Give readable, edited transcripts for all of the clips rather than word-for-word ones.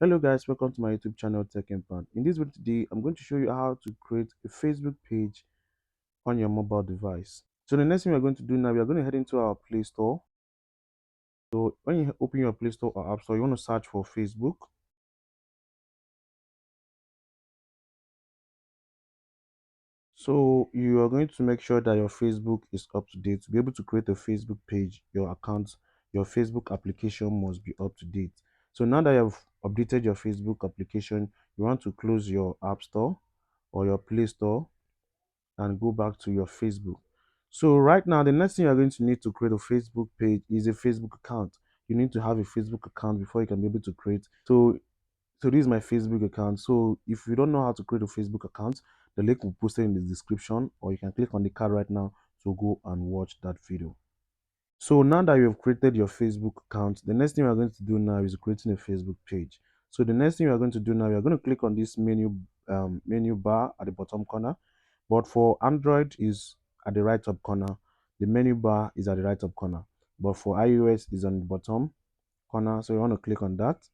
Hello guys, welcome to my YouTube channel Tech Impact. In this video today, I'm going to show you how to create a Facebook page on your mobile device. So the next thing we're going to do now, we are going to head into our Play Store. So when you open your Play Store or App Store, you want to search for Facebook. So you are going to make sure that your Facebook is up to date. To be able to create a Facebook page, your account, your Facebook application must be up to date. So now that you have updated your Facebook application, you want to close your App Store or your Play Store and go back to your Facebook. So right now, the next thing you're going to need to create a Facebook page is a Facebook account. You need to have a Facebook account before you can be able to create. So this is my Facebook account. So if you don't know how to create a Facebook account, the link will be posted in the description, or you can click on the card right now to go and watch that video. So now that you have created your Facebook account, the next thing we are going to do now is creating a Facebook page. So the next thing we are going to do now, we are going to click on this menu bar at the bottom corner. But for Android is at the right top corner. The menu bar is at the right top corner. But for iOS is on the bottom corner. So you want to click on that.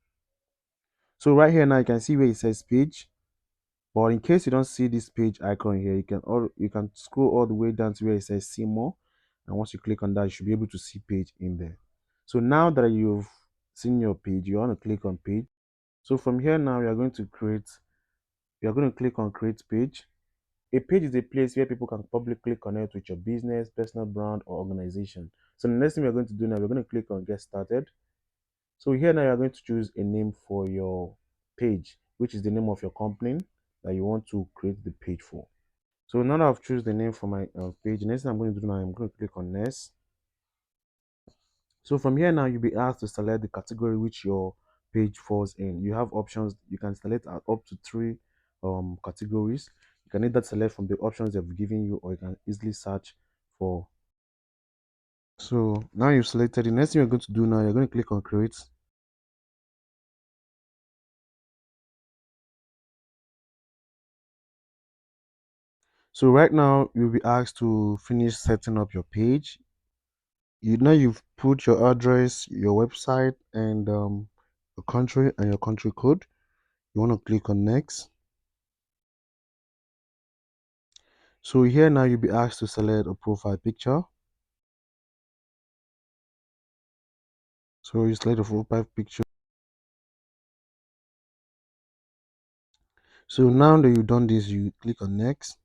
So right here now you can see where it says page. But in case you don't see this page icon here, you can scroll all the way down to where it says see more. And once you click on that, you should be able to see page in there. So now that you've seen your page, you want to click on page. So from here now, we are going to click on create page. A page is a place where people can publicly connect with your business, personal brand, or organization. So the next thing we're going to do now, we're going to click on get started. So here now you're going to choose a name for your page, which is the name of your company that you want to create the page for. So now that I've chosen the name for my page, the next thing I'm going to do now, I'm going to click on next. So from here now, you'll be asked to select the category which your page falls in. You have options. You can select up to three categories. You can either select from the options they've given you, or you can easily search for. So now you've selected. The next thing you're going to do now, you're going to click on create. So right now you'll be asked to finish setting up your page. You've put your address, your website, and your country and your country code. You want to click on next. So here now you'll be asked to select a profile picture. So you select a profile picture. So now that you've done this, you click on next.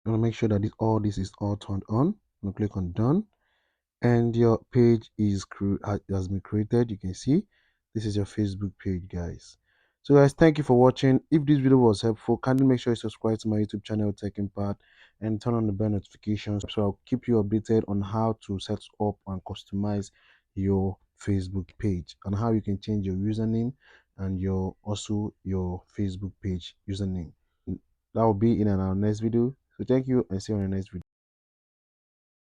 You want to make sure that all this is all turned on. You click on done, and your page has been created. You can see this is your Facebook page, guys. So guys, thank you for watching. If this video was helpful, kindly make sure you subscribe to my YouTube channel Tech Impact and turn on the bell notifications, so I'll keep you updated on how to set up and customize your Facebook page and how you can change your username and your Facebook page username. That will be in our next video. So thank you and see you on the next video.